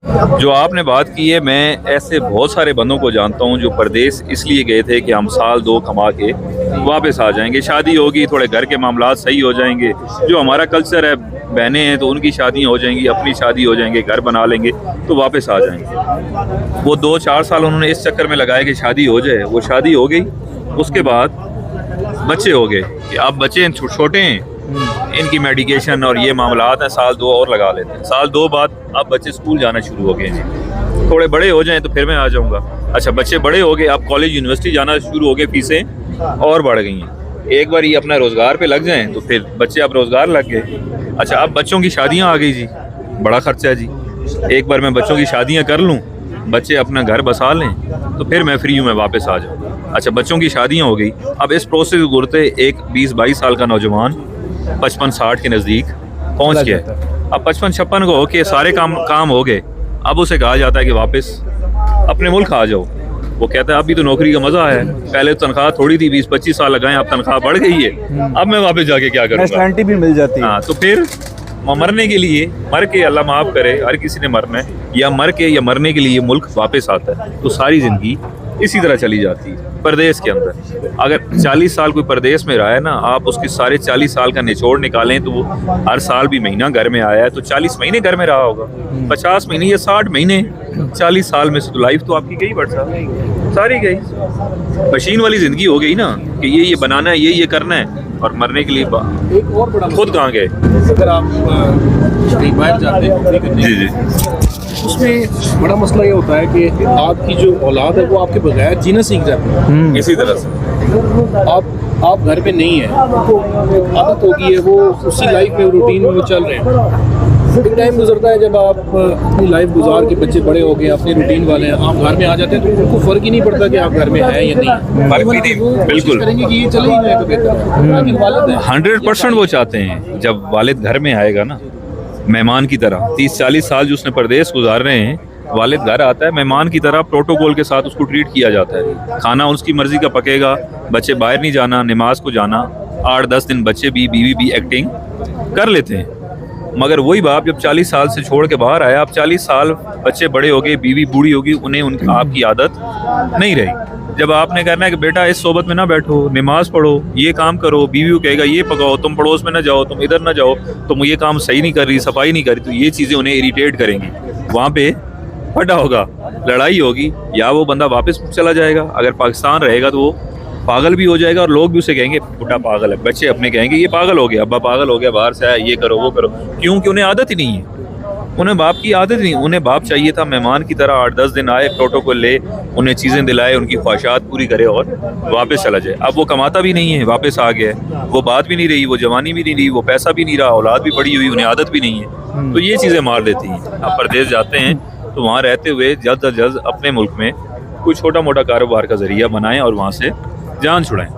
जो आपने बात की है, मैं ऐसे बहुत सारे बंदों को जानता हूँ जो परदेश इसलिए गए थे कि हम साल दो कमा के वापस आ जाएंगे, शादी होगी, थोड़े घर के मामलात सही हो जाएंगे, जो हमारा कल्चर है, बहनें हैं तो उनकी शादियाँ हो जाएंगी, अपनी शादी हो जाएंगे, घर बना लेंगे तो वापस आ जाएंगे। वो 2-4 साल उन्होंने इस चक्कर में लगाया कि शादी हो जाए, वो शादी हो गई, उसके बाद बच्चे हो गए कि अब बच्चे छोटे हैं, इनकी मेडिकेशन और ये मामलात हैं, साल दो और लगा लेते हैं। साल दो बाद अब बच्चे स्कूल जाना शुरू हो गए हैं, थोड़े बड़े हो जाएं तो फिर मैं आ जाऊंगा। अच्छा, बच्चे बड़े हो गए, अब कॉलेज यूनिवर्सिटी जाना शुरू हो गए, फीसें और बढ़ गई हैं। एक बार ये अपना रोज़गार पे लग जाएं तो फिर बच्चे अब रोज़गार लग गए। अच्छा, अब बच्चों की शादियाँ आ गई जी, बड़ा खर्चा है जी। एक बार मैं बच्चों की शादियाँ कर लूँ, बच्चे अपना घर बसा लें तो फिर मैं फ्री हूँ, मैं वापस आ जाऊँ। अच्छा, बच्चों की शादियाँ हो गई, अब इस प्रोसेस गुजरते एक 20-22 साल का नौजवान 55-60 के नज़दीक पहुंच गया। अब 55-56 को होके सारे काम हो गए, अब उसे कहा जाता है कि वापस अपने मुल्क आ जाओ। वो कहता है अभी तो नौकरी का मज़ा है, पहले तो तनख्वाह थोड़ी थी, 20-25 साल लगाए, अब तनख्वाह बढ़ गई है, अब मैं वापस जाके क्या करूँगा, नेशनलिटी भी मिल जाती है। हाँ, तो फिर मरने के लिए, मर के, अल्लाह माफ़ करे, हर किसी ने मरना है, या मर के या मरने के लिए मुल्क वापस आता है। तो सारी ज़िंदगी इसी तरह चली जाती है परदेश के अंदर। अगर 40 साल कोई परदेश में रहा है ना, आप उसके सारे 40 साल का निचोड़ निकालें तो वो हर साल भी महीना घर में आया है तो 40 महीने घर में रहा होगा, 50 महीने या 60 महीने 40 साल में से, तो लाइफ तो आपकी गई बढ़ सारी गई। मशीन वाली ज़िंदगी हो गई ना कि ये बनाना है, ये करना है, और मरने के लिए एक और बड़ा खुद कहाँ गए। अगर आप कहीं बाहर जाते हैं नौकरी करने, जी जी, उसमें बड़ा मसला ये होता है कि आपकी जो औलाद है वो आपके बगैर जीना सीख जाती है। इसी तरह से आप घर पे नहीं है, उनको आदत होगी है, वो उसी लाइफ में, रूटीन में वो चल रहे हैं। एक टाइम गुजरता है जब आप अपनी लाइफ गुजार के, बच्चे बड़े हो गए, अपनी रूटीन वाले हैं, आप घर में आ जाते हैं तो उनको फ़र्क ही नहीं पड़ता कि आप घर में हैं या नहीं। बिल्कुल करेंगे कि ये चले ही जाए तो बेहतर है। 100% वो चाहते हैं जब वालिद घर में आएगा ना, मेहमान की तरह। 30-40 साल जो उसने परदेश गुजार रहे हैं, वालिद घर आता है मेहमान की तरह, प्रोटोकॉल के साथ उसको ट्रीट किया जाता है। खाना उसकी मर्ज़ी का पकेगा, बच्चे बाहर नहीं जाना, नमाज को जाना, 8-10 दिन बच्चे भी, बीवी भी एक्टिंग कर लेते हैं। मगर वही बाप जब 40 साल से छोड़ के बाहर आया, अब 40 साल बच्चे बड़े हो गए, बीवी बूढ़ी होगी, उन्हें आपकी आदत नहीं रही। जब आपने कहना है कि बेटा इस सोबत में ना बैठो, नमाज पढ़ो, ये काम करो, बीवी को कहेगा ये पकाओ, तुम पड़ोस में ना जाओ, तुम इधर ना जाओ, तुम ये काम सही नहीं कर रही, सफाई नहीं कर रही, तो ये चीज़ें उन्हें इरिटेट करेंगी। वहाँ पे फटा होगा, लड़ाई होगी, या वो बंदा वापस चला जाएगा। अगर पाकिस्तान रहेगा तो वो पागल भी हो जाएगा और लोग भी उसे कहेंगे बेटा पागल है, बच्चे अपने कहेंगे ये पागल हो गया, अब्बा पागल हो गया, बाहर से आया, ये करो वो करो। क्योंकि उन्हें आदत ही नहीं है, उन्हें बाप की आदत नहीं। उन्हें बाप चाहिए था मेहमान की तरह 8-10 दिन आए, प्रोटोकॉल ले, उन्हें चीज़ें दिलाए, उनकी ख्वाहिशात पूरी करे और वापस चला जाए। अब वो कमाता भी नहीं है, वापस आ गया है, वो बात भी नहीं रही, वो जवानी भी नहीं रही, वो पैसा भी नहीं रहा, औलाद भी बड़ी हुई, उन्हें आदत भी नहीं है, तो ये चीज़ें मार देती हैं। अब परदेश जाते हैं तो वहाँ रहते हुए जल्द अज जल्द अपने मुल्क में कोई छोटा मोटा कारोबार का ज़रिया बनाएं और वहाँ से जान छुड़ाएं।